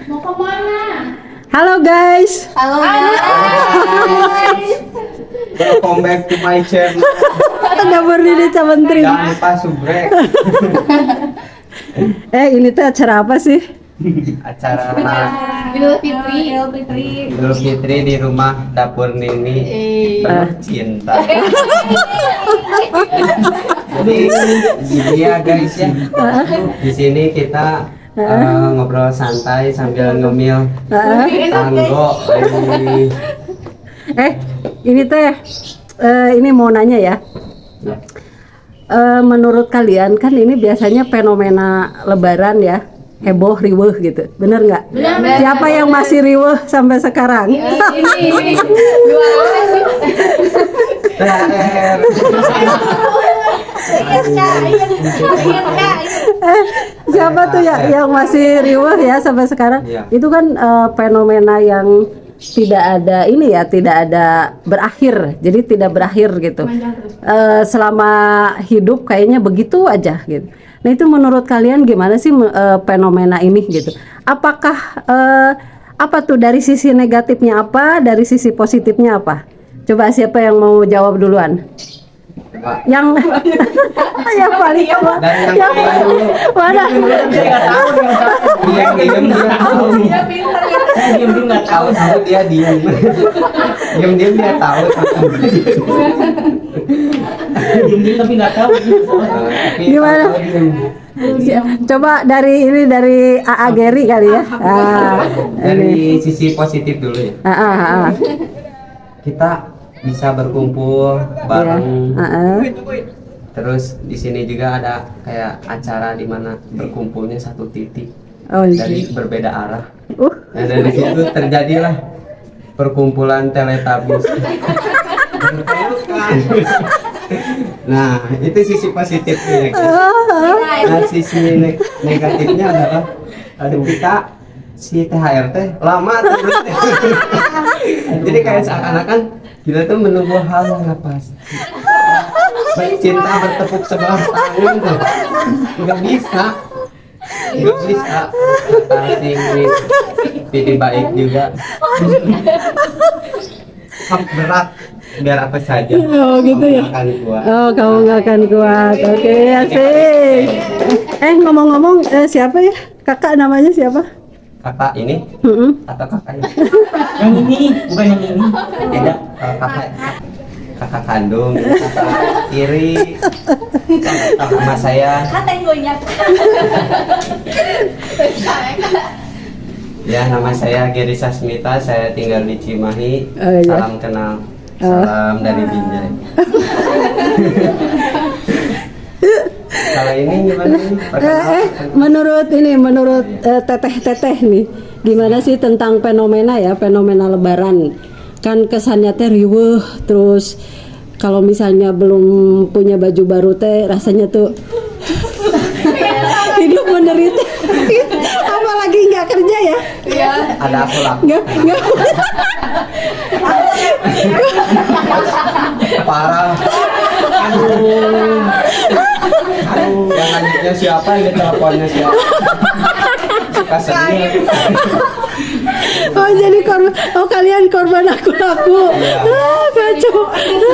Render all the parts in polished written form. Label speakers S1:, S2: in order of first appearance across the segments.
S1: Mau kemana?
S2: Halo guys.
S1: Halo guys.
S3: Welcome back to my channel.
S2: Ada berdiri Cawentri.
S3: Jangan lupa subrek.
S2: Ini teh acara apa sih?
S3: Acara
S1: Idul Fitri.
S3: Idul Fitri di rumah dapur Nini penuh cinta. Jadi gini ya guys ya. Di sini kita ngobrol santai sambil ngemil tanggo.
S2: Ini teh ini mau nanya ya. Menurut kalian kan ini biasanya fenomena Lebaran ya, heboh riweuh gitu, bener nggak? Siapa yang masih riweuh sampai sekarang?
S1: Ini dua
S3: THR.
S2: Siapa tuh ya yang masih riweuh ya sampai sekarang?
S3: Iya.
S2: Itu kan fenomena yang tidak ada ini ya, tidak ada berakhir, jadi tidak berakhir gitu. Selama hidup kayaknya begitu aja gitu. Nah itu menurut kalian gimana sih fenomena ini gitu? Apakah apa tuh dari sisi negatifnya apa, dari sisi positifnya apa? Coba siapa yang mau jawab duluan? Yang yang paling yang mana?
S3: Dia nggak tahu dia diem dia tahu. Diem dia nggak tahu dia diem. Diem dia tahu. Diem tapi nggak tahu.
S2: Gimana? Coba dari AA Geri kali ya.
S3: Dari sisi positif dulu ya.
S2: Kita
S3: Bisa berkumpul bareng.
S2: ya.
S3: Terus di sini juga ada kayak acara di mana berkumpulnya satu titik
S2: Oh,
S3: dari berbeda arah. Nah dari situ terjadilah perkumpulan Teletubbies. Nah itu sisi positifnya ya, guys. Nah sisi negatifnya adalah kita si THR teh lama terus. Jadi kayak seakan-akan kita tuh menunggu hal yang nggak pasti. Cinta bertepuk sebelah tangan tuh nggak bisa. Antara si pilih baik juga. Berat biar apa saja.
S2: Oh gitu ya. Oh kamu nggak akan kuat. Oke asik. Ngomong-ngomong siapa ya? Kakak namanya siapa?
S3: Kakak ini atau kakak ini?
S4: Yang ini bukan yang ini.
S3: Beda. Kakak kandung, kakak kiri, sama saya. Ya nama saya Geri Sasmita, saya tinggal di Cimahi. Salam kenal, salam dari Binjai. Kalau ini gimana nih?
S2: Menurut teteh nih, gimana sih tentang fenomena Lebaran? Kan kesannya teh riweuh, terus kalau misalnya belum punya baju baru teh rasanya tuh hidup menderita. Apalagi nggak kerja ya?
S1: Iya.
S3: Ada aku lah.
S2: Nggak.
S3: Parah. Aduh, yang lanjutnya siapa? Ini teleponnya siapa? Kasihnya.
S2: Oh jadi korban, kalian korban aku.
S3: Iya.
S2: Kacau.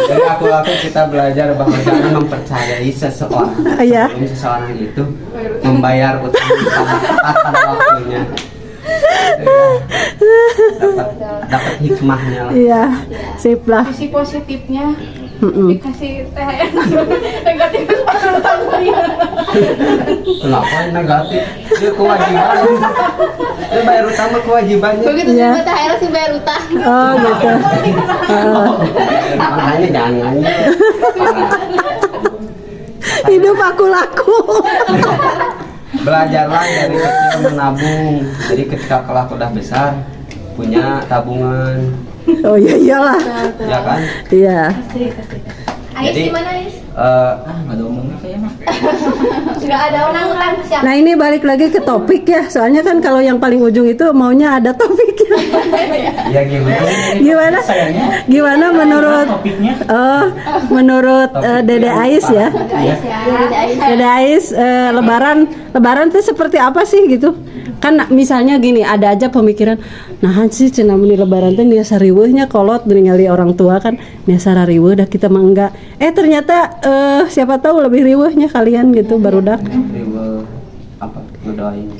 S3: Dari aku kita belajar bahwa jangan mempercayai seseorang.
S2: Iya.
S3: Sebelum seseorang itu membayar utang pada waktunya. Dapat hikmahnya lah.
S2: Iya, sip lah.
S1: Sisi positifnya dikasih THR. Negatifnya baru tambahan.
S3: Kenapa yang negatif? Dia kewajiban. Dia bayar utang mah kewajibannya.
S1: Begitu
S2: Iya.
S1: juga THR sih bayar utang.
S2: Oh gitu.
S3: Makanya jangan nanya.
S2: Hidup aku laku.
S3: Belajarlah dari kecil menabung. Jadi ketika kelak udah besar punya tabungan.
S2: Oh iya iyalah.
S3: Ya kan?
S2: Iya.
S1: Ais
S3: Jadi,
S1: gimana Ais?
S4: Nggak ada omongnya saya mah.
S1: Nggak ada utang siapa?
S2: Nah ini balik lagi ke topik ya. Soalnya kan kalau yang paling ujung itu maunya ada topiknya.
S3: Ya gimana?
S2: Gimana?
S4: Sayangnya
S2: Gimana menurut
S4: topiknya.
S2: menurut Dede Ais ya?
S1: Ais ya.
S2: Dede Ais Lebaran itu seperti apa sih gitu? kan misalnya gini, ada aja pemikiran nah sih cenah meni lebaran teh niasa riweuhnya kolot ningali orang tua kan niasa riweuh dah kita mah enggak. Ternyata siapa tahu lebih riweuhnya kalian gitu barudak.
S3: Riweuh apa ngedoain.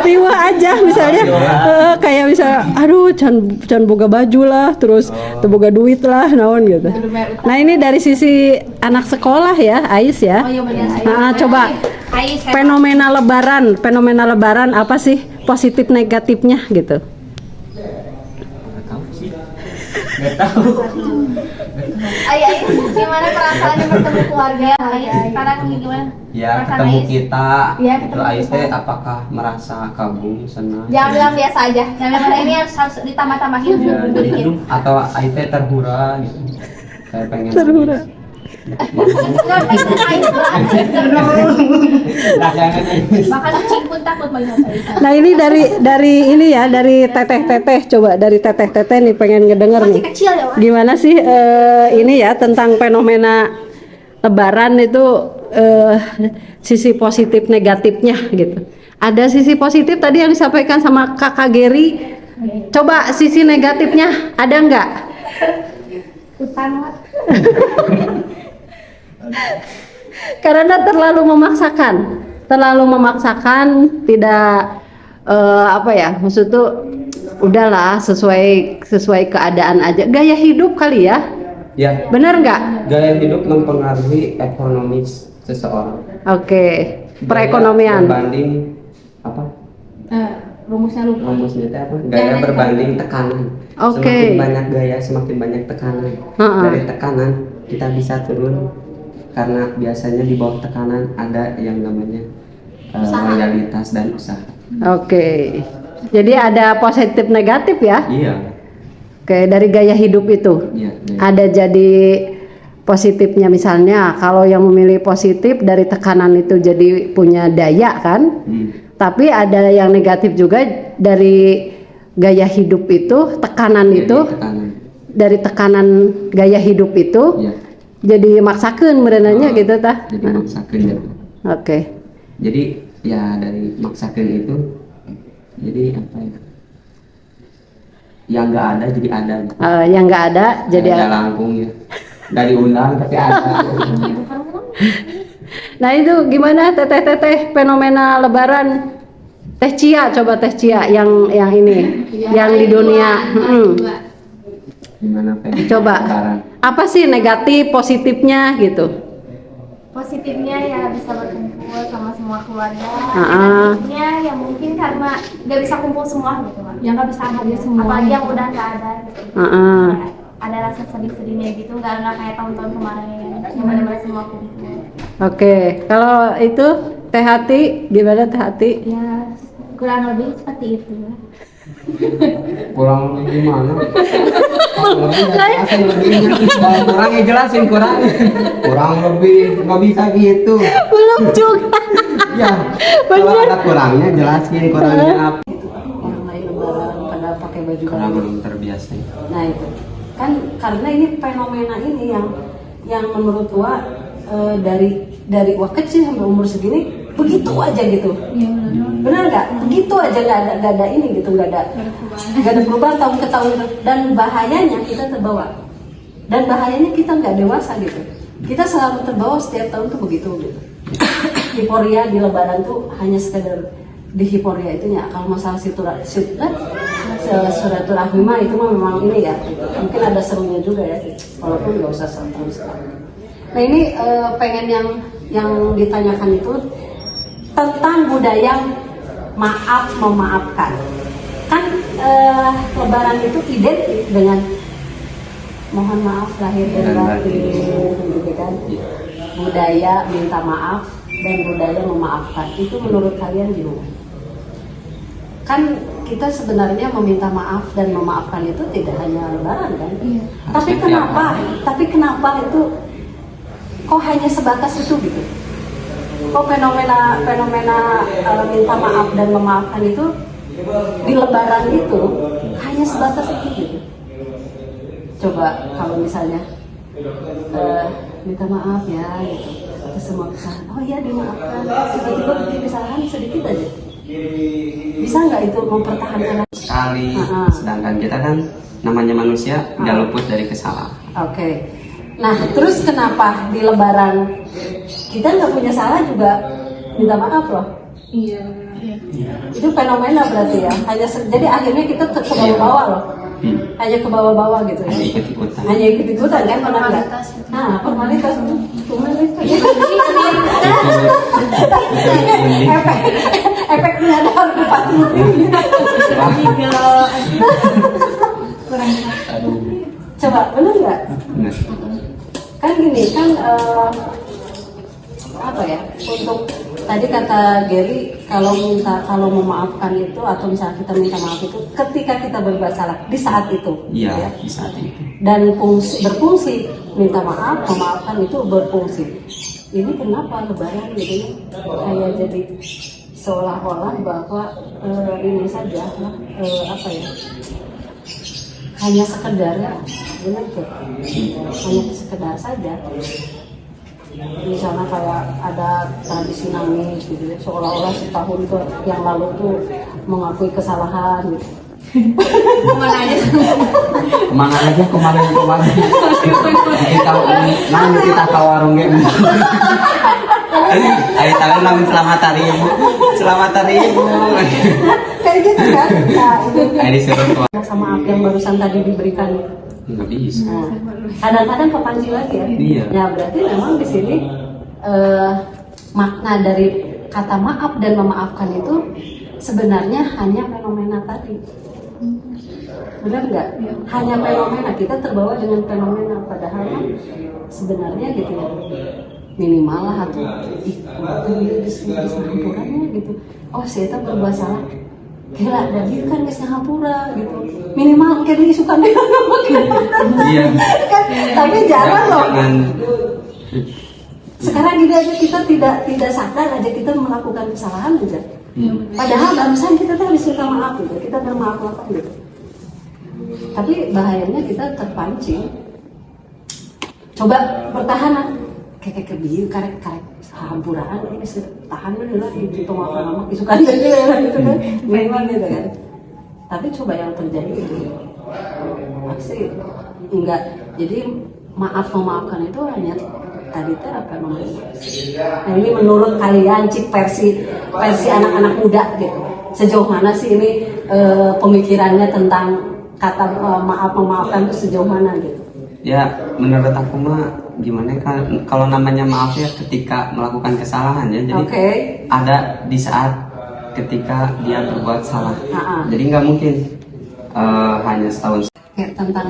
S2: riweuh aja misalnya kayak bisa aduh can boga baju lah terus teu boga duit lah naon gitu. Nah ini dari sisi anak sekolah ya Ais ya.
S1: Oh iya benar.
S2: Nah, coba
S1: Ais,
S2: fenomena lebaran apa sih positif negatifnya gitu?
S4: Nggak tahu sih. Nggak tahu.
S1: Ais, gimana perasaannya bertemu keluarga? Ais, sekarang gimana?
S3: Ya
S1: Perasaan
S3: ketemu
S1: Ais?
S3: kita.
S1: Iya,
S3: Terus
S1: ketemu
S3: Ais
S1: kita.
S3: teh apakah merasa kagum senang?
S1: Jangan bilang biasa aja. Jangan bilang ini harus ditambah-tambahin
S3: Ya,
S1: bumbu
S3: jadi
S1: dikit.
S3: atau Ais teh terhura gitu. Saya pengen
S2: Terhura.
S1: Enggak, Ais
S3: Nah, jangan Ais.
S1: bahkan kucing pun takut melihat Ais.
S2: Nah ini dari ini ya dari teteh coba dari teteh nih pengen ngedenger
S1: Masih
S2: nih.
S1: kecil ya, Wak?
S2: Gimana sih ini ya tentang fenomena lebaran itu sisi positif negatifnya gitu. Ada sisi positif tadi yang disampaikan sama Kakak Geri. Coba sisi negatifnya ada nggak?
S1: Hutan, Wak.
S2: Karena terlalu memaksakan tidak apa ya maksud tuh udahlah sesuai keadaan aja gaya hidup kali ya
S3: Ya,
S2: bener nggak?
S3: gaya hidup mempengaruhi ekonomis seseorang.
S2: Oke
S3: Gaya
S2: perekonomian
S3: berbanding apa?
S1: Rumusnya lupa.
S3: Rumusnya itu apa? Gaya berbanding tekanan.
S2: Oke.
S3: Semakin banyak gaya, semakin banyak tekanan.
S2: Ha-ha.
S3: Dari tekanan kita bisa turun karena biasanya di bawah tekanan ada yang namanya loyalitas dan usaha.
S2: Oke jadi ada positif negatif ya.
S3: Iya.
S2: Oke dari gaya hidup itu
S3: Iya.
S2: ada jadi positifnya misalnya kalau yang memilih positif dari tekanan itu jadi punya daya kan. Tapi ada yang negatif juga dari gaya hidup itu, tekanan
S3: Jadi
S2: itu,
S3: tekanan.
S2: dari tekanan gaya hidup itu,
S3: Iya.
S2: jadi maksakeun merenanya gitu tah.
S3: Jadi maksakeun ya.
S2: Oke.
S3: Jadi ya dari maksakeun itu jadi apa ya? Yang nggak ada jadi ada.
S2: Yang nggak ada jadi
S3: ada langkung ya. Nggak diundang tapi ada.
S2: Nah itu gimana teteh fenomena lebaran Teh Cia coba Teh Cia yang ini yang di dunia
S3: Gimana Pak?
S2: coba
S3: Lebaran.
S2: apa sih negatif positifnya gitu.
S1: Positifnya ya bisa berkumpul sama semua keluarga.
S2: Ah.
S1: Negatifnya ya mungkin karena nggak bisa kumpul semua gitu kan. Ya nggak bisa hadir semua. Apalagi yang udah nggak ada gitu. Ya, ada rasa sedih-sedihnya gitu, nggak kayak tahun-tahun kemarin yang benar-benar semua kumpul.
S2: Oke, kalau itu Teh Hati gimana Teh Hati?
S1: Ya kurang lebih seperti itu.
S3: Kurang lebih gimana? Kurang ya jelasin kurang. Kurang lebih nggak bisa gitu.
S2: Belum juga.
S3: Ya. Kalau ada kurangnya jelasin kurangnya apa.
S2: Orang lain lebaran pada pakai baju
S3: Karena
S2: baru.
S3: belum terbiasa.
S2: Nah itu kan karena ini fenomena ini yang menurut Wak dari Wak kecil sampai umur segini begitu aja gitu.
S1: Iya
S2: Benar nggak? Begitu aja nggak ada ini gitu nggak ada perubahan tahun ke tahun dan bahayanya kita terbawa dan bahayanya kita nggak dewasa gitu. Kita selalu terbawa setiap tahun tuh begitu gitu. Hiporia di Lebaran tuh hanya sekedar di hiporia itunya. Kalau masalah silaturahmi mah itu mah memang ini ya. Mungkin ada serunya juga ya. Walaupun nggak usah seru sekali. Nah ini pengen yang ditanyakan itu tentang budaya maaf memaafkan. Kan Lebaran itu identik dengan mohon maaf lahir dan batin, gitu kan? Budaya minta maaf dan budaya memaafkan itu menurut kalian gimana? Kan kita sebenarnya meminta maaf dan memaafkan itu tidak hanya Lebaran kan?
S1: Iya.
S2: Tapi kenapa itu kok hanya sebatas itu gitu? Kok fenomena minta maaf dan memaafkan itu di Lebaran itu hanya sebatas itu gitu? Coba kalau misalnya minta maaf ya gitu, semua kesalahan. Oh iya dimaafkan. Tiba-tiba bikin kesalahan sedikit aja. Bisa nggak itu mempertahankan?
S3: Sekali. Sedangkan kita kan namanya manusia nggak luput dari kesalahan.
S2: Oke. Nah, terus kenapa di Lebaran kita nggak punya salah juga minta maaf loh?
S1: Iya.
S2: Itu fenomena berarti ya. Jadi akhirnya kita ke bawah-bawah loh. Hanya ke bawah-bawah gitu ya. Hanya ikut-ikutan kan, pernah nggak? Nah, formalitas efek menyadar bupati. Coba benar nggak? Kan gini kan apa ya, untuk tadi kata Gary kalau memaafkan itu atau misalnya kita minta maaf itu ketika kita berbuat salah di saat itu.
S3: Iya,
S2: ya.
S3: di saat itu.
S2: Dan berfungsi minta maaf, memaafkan itu berfungsi. Ini kenapa Lebaran jadi kayak jadi seolah-olah bahwa ini saja apa ya, hanya sekedar ya, benar tuh, hanya sekedar saja. Misalnya kayak ada tradisi nangis gitu, seolah-olah setahun tuh yang lalu tuh mengakui kesalahan gitu.
S3: Kemana aja kemarin kita nangis kita ke warung gitu. Ayo tangan namun selamat hari ibu, selamat hari ibu.
S2: Kayak gitu kan? Nah, itu
S3: Ayo disuruh
S2: sama apa yang barusan tadi diberikan.
S3: nggak bisa.
S2: Nah, kadang-kadang kepancing lagi ya.
S3: Iya.
S2: Ya berarti memang di sini makna dari kata maaf dan memaafkan itu sebenarnya hanya fenomena tadi. Benar nggak? Hanya fenomena, kita terbawa dengan fenomena, padahal sebenarnya gitu ya, minimal lah atau disampurannya gitu. Oh saya tak berbuat salah, gila dari kan ke Singapura gitu, minimal kayak dia suka dengan
S3: Iya.
S2: kan, tapi jarang loh.
S3: Jangan.
S2: Sekarang gini aja kita tidak sadar aja kita melakukan kesalahan aja. Padahal barusan kita tuh harus minta maaf gitu, kita bermaaf-maafan gitu. Tapi bahayanya kita terpancing. Coba bertahan, kayak kebiu, karek hampuraan ini tahan dulu lah di pemaafan lama, isukan aja gitu kan, memang gitu kan. Tapi coba yang terjadi itu pasti enggak. Jadi memaafkan itu hanya tadi teh apa namanya? Nah ini menurut kalian cik versi anak-anak muda gitu. Sejauh mana sih ini pemikirannya tentang kata memaafkan itu sejauh mana gitu?
S3: Ya menurut aku mah gimana kan kalau namanya maaf ya ketika melakukan kesalahan ya. Jadi ada di saat ketika dia berbuat salah. Jadi nggak mungkin hanya setahun.
S2: Ya, tentang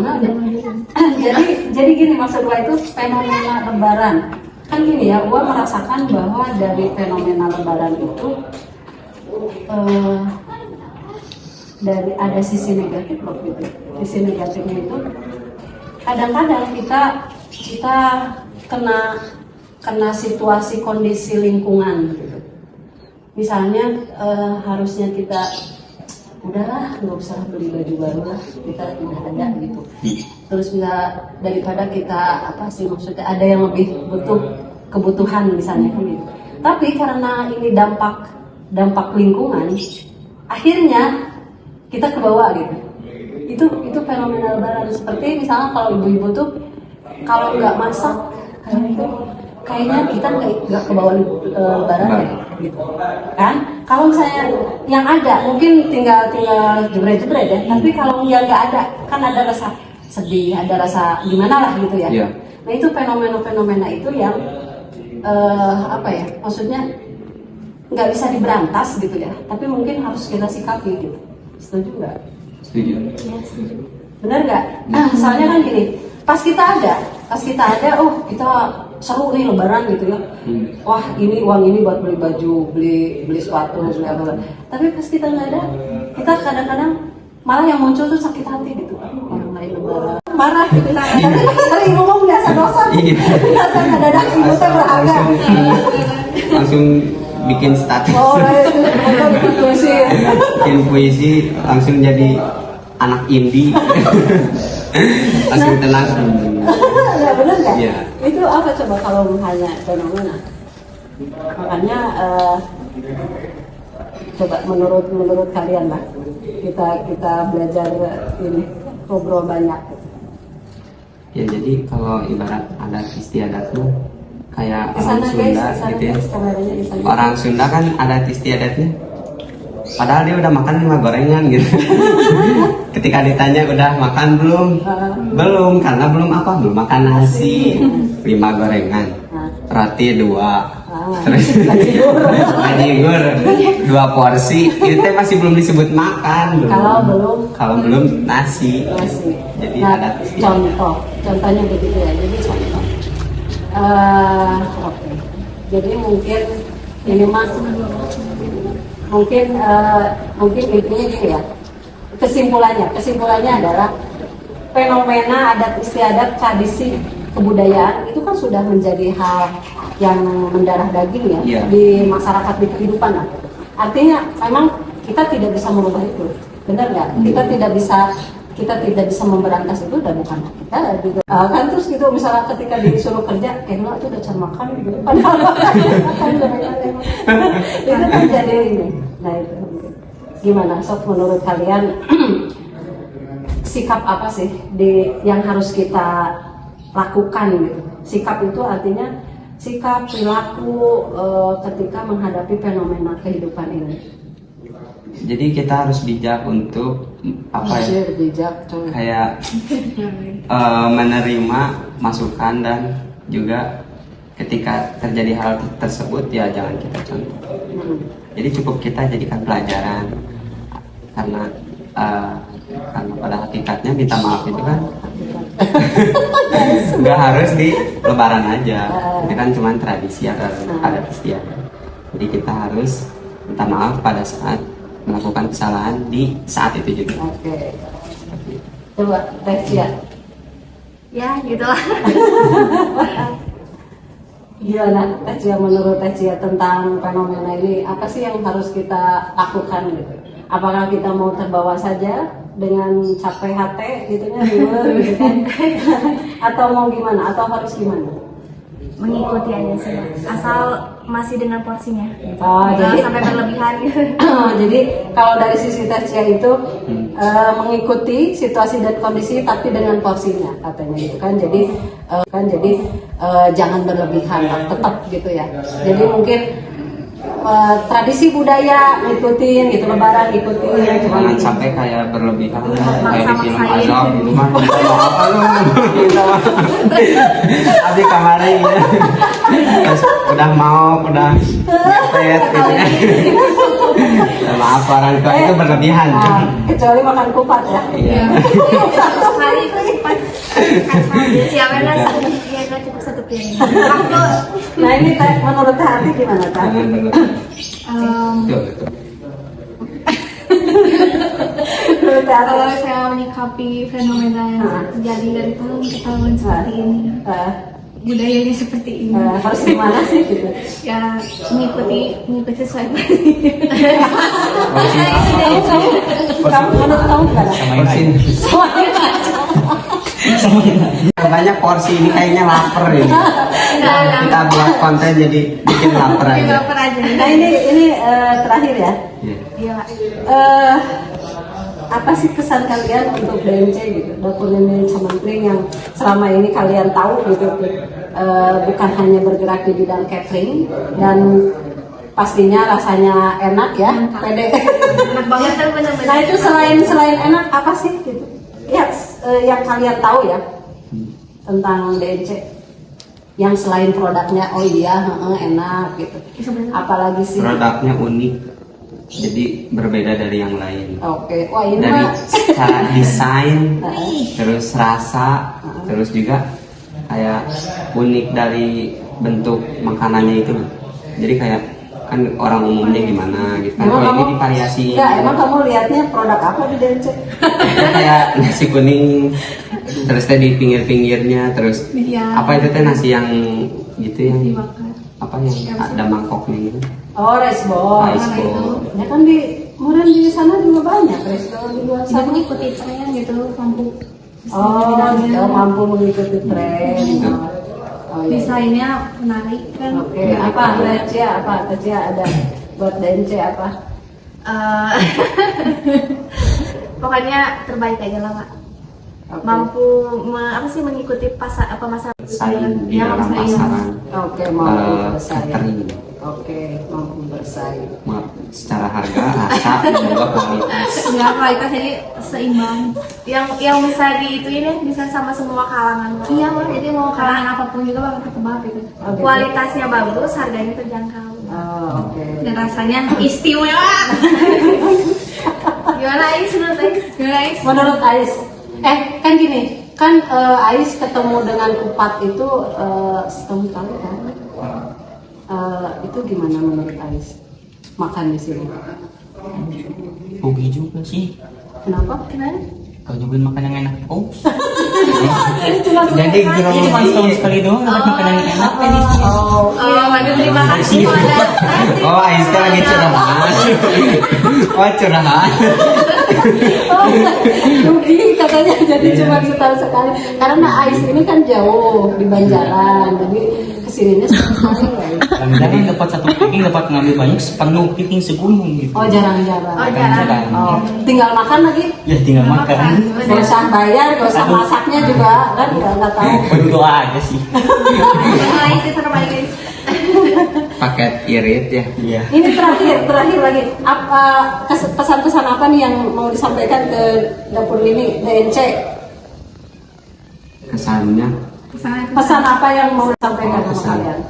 S2: jadi gini maksud gua itu fenomena Lebaran kan gini ya, gua merasakan bahwa dari fenomena Lebaran itu dari ada sisi negatif loh gitu. Sisi negatifnya itu kadang-kadang kita kena situasi kondisi lingkungan gitu. Misalnya harusnya kita udahlah nggak usah beli baju baru lah, kita udah ada gitu. Terus daripada kita apa sih maksudnya ada yang lebih butuh kebutuhan misalnya kan gitu. Tapi karena ini dampak lingkungan, akhirnya kita ke bawah gitu. Itu fenomena Lebaran. Seperti misalnya kalau ibu-ibu tuh kalau nggak masak kayaknya kita nggak ke bawah Lebaran ya, gitu kan. Kalau misalnya yang ada mungkin tinggal jebret-jebret ya, tapi kalau yang nggak ada kan ada rasa sedih, ada rasa gimana lah gitu ya.
S3: Yeah.
S2: Nah itu fenomena itu yang apa ya, maksudnya nggak bisa diberantas gitu ya, tapi mungkin harus kita sikapi gitu. Setuju nggak?
S3: Setuju.
S2: Benar nggak? Soalnya kan gini, pas kita ada, oh kita seru nih Lebaran gitu ya. Wah ini uang ini buat beli baju, beli sepatu, beli apa. Tapi pas kita nggak ada, kita kadang-kadang malah yang muncul tuh sakit hati gitu. Orang lain Lebaran marah gitu. Tapi ibu mau biasa dosa, biasa mendadak ibu teh berharga.
S3: Langsung bikin status.
S2: Oh, bikin puisi.
S3: Bikin puisi langsung jadi anak indie. Langsung tenang.
S2: Ya benar nggak?
S3: Iya.
S2: Itu apa coba kalau hanya fenomena? Makanya coba menurut kalian lah, kita belajar ini, ngobrol banyak.
S3: Ya jadi kalau ibarat adat istiadat tuh kayak orang
S2: Kesana
S3: Sunda
S2: guys,
S3: gitu ya.
S2: kameranya di sana.
S3: Orang Sunda kan adat istiadatnya, padahal dia udah makan 5 gorengan gitu. Ketika ditanya udah makan belum? Belum, karena belum apa? Belum makan nasi. 5 gorengan, roti 2. Terus bajigur 2 porsi, itu teh masih belum disebut makan. Kalau belum nasi. Jadi
S2: Nah,
S3: adat istiadat.
S2: contohnya begitu ya. Jadi contoh. Oke. Jadi mungkin ini mungkin intinya gini ya. Kesimpulannya adalah fenomena adat istiadat, tradisi, kebudayaan itu kan sudah menjadi hal yang mendarah daging ya,
S3: Iya.
S2: di masyarakat, di kehidupan lah. Artinya memang kita tidak bisa merubah itu, benar nggak? Kita tidak bisa memberantas itu, dan bukan hak kita juga. Kan terus gitu misalnya ketika disuruh kerja, lo itu udah cara makan gitu, padahal makan itu kan jadi ini. Nah itu gimana sob, menurut kalian sikap apa sih yang harus kita lakukan gitu? Sikap itu artinya sikap, perilaku ketika menghadapi fenomena kehidupan ini.
S3: Jadi kita harus bijak untuk apa ya?
S2: Bijak, coy.
S3: Kayak menerima masukan, dan juga ketika terjadi hal tersebut ya jangan kita contoh. Jadi cukup kita jadikan pelajaran, karena pada hakikatnya minta maaf itu kan nggak harus di lebaran aja, itu kan cuma tradisi atau adat istiadat. Jadi kita harus minta maaf pada saat melakukan kesalahan di saat itu juga.
S2: Oke. Coba Teh Cia.
S1: Ya gitu lah.
S2: Gimana Teh Cia, menurut Teh Cia tentang fenomena ini, apa sih yang harus kita lakukan gitu? Apakah kita mau terbawa saja dengan capek hati gitunya gitu kan? Atau mau gimana? Atau harus gimana?
S1: Mengikuti aja sih, asal masih dengan porsinya.
S2: Oh,
S1: Jangan
S2: jadi
S1: sampai berlebihan.
S2: jadi kalau dari sisi Teh Cia itu mengikuti situasi dan kondisi tapi dengan porsinya katanya gitu kan. Jadi jangan berlebihan lah, tetap gitu ya. Jadi mungkin tradisi budaya ngikutin gitu, lebaran ngikutin,
S3: Jangan sampai kayak berlebihan kayak di film Azab gitu mah. Apa lu? Abi kemarin ya. Terus udah mepet gitu kan. Maaf orang tua itu berlebihan.
S2: Kecuali makan kupat ya.
S3: Iya.
S1: Sekali itu cepat. Siapa yang cukup 1 piring.
S2: Nah ini Teh, menurut Teh Hati gimana Teh?
S3: Betul, betul.
S2: Menurut Teh Hati?
S1: Kalau saya menyikapi fenomena yang terjadi dari tahun ke tahun seperti ini, budayanya seperti ini,
S2: harus gimana sih gitu?
S1: ya mengikuti sesuai.
S2: Kamu menurut kamu gimana?
S3: Banyak porsi ini kayaknya lapar ini. Kita buat konten jadi bikin lapar aja.
S2: Nah ini terakhir ya.
S1: Iya.
S2: Apa sih kesan kalian untuk DMC gitu, Dapur Nenek Cemengkring, yang selama ini kalian tahu gitu, bukan hanya bergerak di bidang catering dan pastinya rasanya enak ya, pede.
S1: Enak banget kan, benar-benar.
S2: Nah itu selain enak apa sih gitu? Ya yang kalian tahu ya tentang DMC, yang selain produknya, oh iya enak gitu. Apalagi sih?
S3: Produknya unik. Jadi berbeda dari yang lain.
S2: Oke, wah ini
S3: Dari
S2: mah
S3: cara desain, terus rasa, terus juga kayak unik dari bentuk makanannya itu. Jadi kayak kan orang umumnya gimana gitu kan. Kalau ini divariasi.
S2: Enggak, emang kamu lihatnya produk apa di DMC?
S3: Kayak nasi kuning, terus teh di pinggir-pinggirnya, terus
S1: Iya.
S3: apa itu teh nasi yang gitu yang
S1: Dibakar.
S3: apa yang ada mangkoknya gitu.
S2: Oh, rice bowl.
S3: Rice bowl.
S2: Ya kan kemudian di sana juga banyak rice bowl di luar
S1: Tidak
S2: sana.
S1: mengikuti tren gitu, mampu.
S2: Oh, mampu mengikuti tren. Oh, iya.
S1: Desainnya menarik kan.
S2: Oke, apa Cia ada buat DNC apa?
S1: Eh, Pokoknya terbaik aja lah, Pak.
S2: Oke.
S1: Mampu mengikuti pasar masa
S3: Saing di
S1: Ya,
S3: dalam
S1: saing.
S3: pasaran.
S2: Oke, mampu bersaing.
S3: Catering.
S2: Oke, mampu bersaing.
S3: Maaf, secara harga, rasa, dan juga kualitas.
S1: Ya, kualitas jadi seimbang. Yang bisa diituin ya, bisa sama semua kalangan. Iya, Pak. Jadi mau kalangan apapun juga bakal ketebak gitu.
S2: Oh, gitu.
S1: Kualitasnya bagus, harganya terjangkau.
S2: Oh, oke.
S1: Dan rasanya istimewa. Gimana Ais menurut Ais? Gimana Ais?
S2: Menurut Ais, kan gini, kan Ais ketemu dengan Kupat itu setahun kali kan? Itu gimana menurut Ais makan di sini?
S4: Oke juga sih.
S2: Kenapa?
S4: Kau nyobain makan yang enak. Oh.
S3: Jadi
S4: Ini cuma setahun sekali doang dapat makan yang enak kan ini.
S2: Oh,
S1: Waduh, terima kasih.
S3: Oh, Ais kan lagi curahan. Oh, curahan.
S2: rugi katanya jadi cuma setahun sekali. Karena Ais ini kan jauh di Banjaran, jadi kesininya sekali.
S4: Kadang-kadang dapat satu piring dapat ngambil banyak sepenuh piring segunung gitu.
S2: Oh, jarang-jarang.
S1: Oh, jarang.
S2: Oh, tinggal makan lagi.
S4: Ya tinggal makan.
S2: Gak usah bayar, gak usah masaknya juga kan nggak tahu.
S4: Berdoa aja sih.
S1: Gimana Ais itu terbaik Ais?
S3: Paket irit ya.
S4: Iya.
S2: Ini terakhir lagi. Apa pesan-pesan apa nih yang mau disampaikan ke dapur ini DNC?
S3: Kesannya
S2: Pesan apa yang mau disampaikan
S3: Oh,
S2: sama
S3: pesan.
S2: kalian?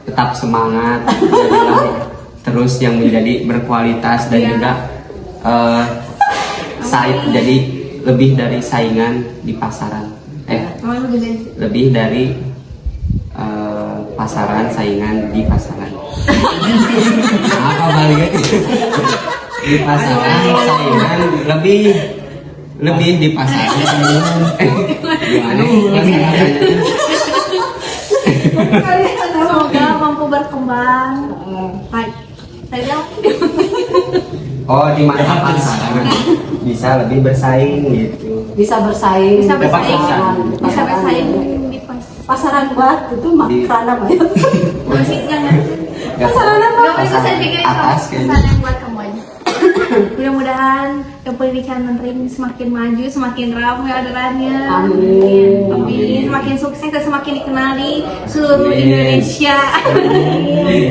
S3: tetap semangat, jadilah terus yang menjadi berkualitas dan
S1: Iya.
S3: juga jadi lebih dari saingan di pasaran.
S1: Oh, gede.
S3: Lebih dari pasaran saingan di pasaran. Apa baliknya? Di pasaran saingan lebih di pasaran. Gimana?
S1: Semoga mampu berkembang. Baik. Saya
S3: Oh, di mata pasaran bisa lebih bersaing gitu.
S2: Bisa bersaing.
S1: bisa bersaing,
S2: Pasaran-
S1: bisa bersaing
S2: pasaran-
S1: di
S2: Pasaran buat itu
S3: Di-
S2: kerana banyak.
S1: musik jangan.
S2: Pasaran apa?
S1: Gak bisa saya pikirin
S3: Atas kayaknya.
S1: pesan yang buat kamu aja. Mudah-mudahan pendidikan menteri semakin maju, semakin ramai orderannya.
S2: Amin.
S1: Amin. Semakin sukses dan semakin dikenali seluruh
S3: Amin.
S1: Indonesia.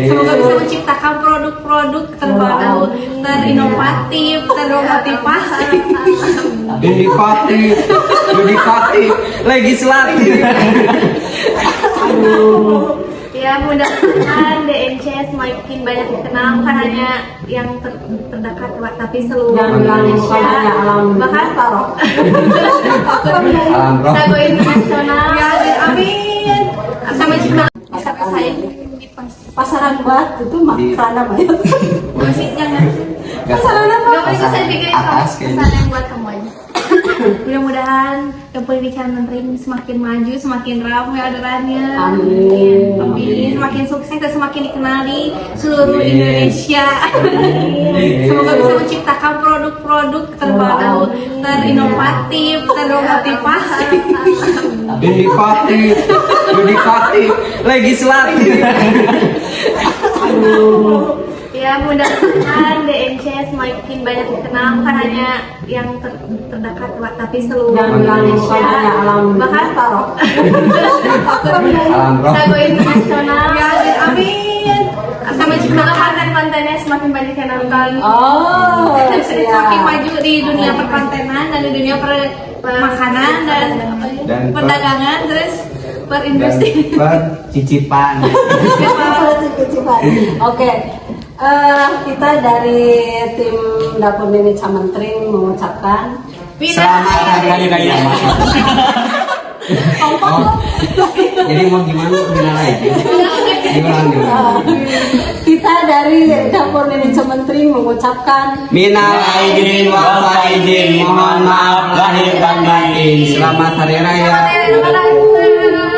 S1: Semoga bisa menciptakan produk-produk terbaru, terinovatif, termotivasi.
S3: Yudikatif, legislatif.
S1: Ya, mudah-mudahan DNC semakin banyak dikenal, bukan hanya yang terdekat, tapi seluruh
S2: Jangan bilang bukan hanya alam
S1: bahkan
S2: taruh.
S3: Alam roh.
S1: Sago internasional. Ya, amin. Sampai juga bisa bersaing di
S2: Pasaran buat itu
S3: Di-
S2: kerana banyak.
S1: musik jangan.
S2: Pasaran apa?
S1: Gak bisa saya pikirin
S3: Atas kayaknya.
S1: pesan yang buat kamu aja. Mudah-mudahan pendidikan menteri semakin maju, semakin ramai orderannya.
S2: Amin.
S1: Amin. Semakin sukses dan semakin dikenali seluruh
S3: Amin.
S1: Indonesia. Semoga bisa menciptakan produk-produk terbaru, terinovatif, termotivasi.
S3: Yudikatif, legislatif.
S1: Ya, mudah-mudahan DNC semakin banyak dikenal, bukan hanya yang terdekat, tapi seluruh
S2: Jangan bilang bukan hanya alam
S1: bahkan
S2: taruh.
S3: Alam roh.
S1: Sago internasional. Ya, amin. Sampai juga konten-kontennya semakin banyak yang nonton.
S2: Oh,
S1: Semakin
S2: siap.
S1: maju di dunia perkontenan dan di dunia makanan dan
S3: Dan
S1: perdagangan, terus
S3: Dan
S1: berindustri.
S3: percicipan.
S2: Oke, kita dari tim Dapur Nini Camentring mengucapkan
S3: Selamat Hari Raya. Oh, jadi mau gimana lagi? Gimana?
S2: kita dari Dapur Nini Camentring mengucapkan
S3: Minal aidin wal faizin, mohon maaf lahir dan batin. Selamat Hari Raya.
S1: Selamat Hari Raya.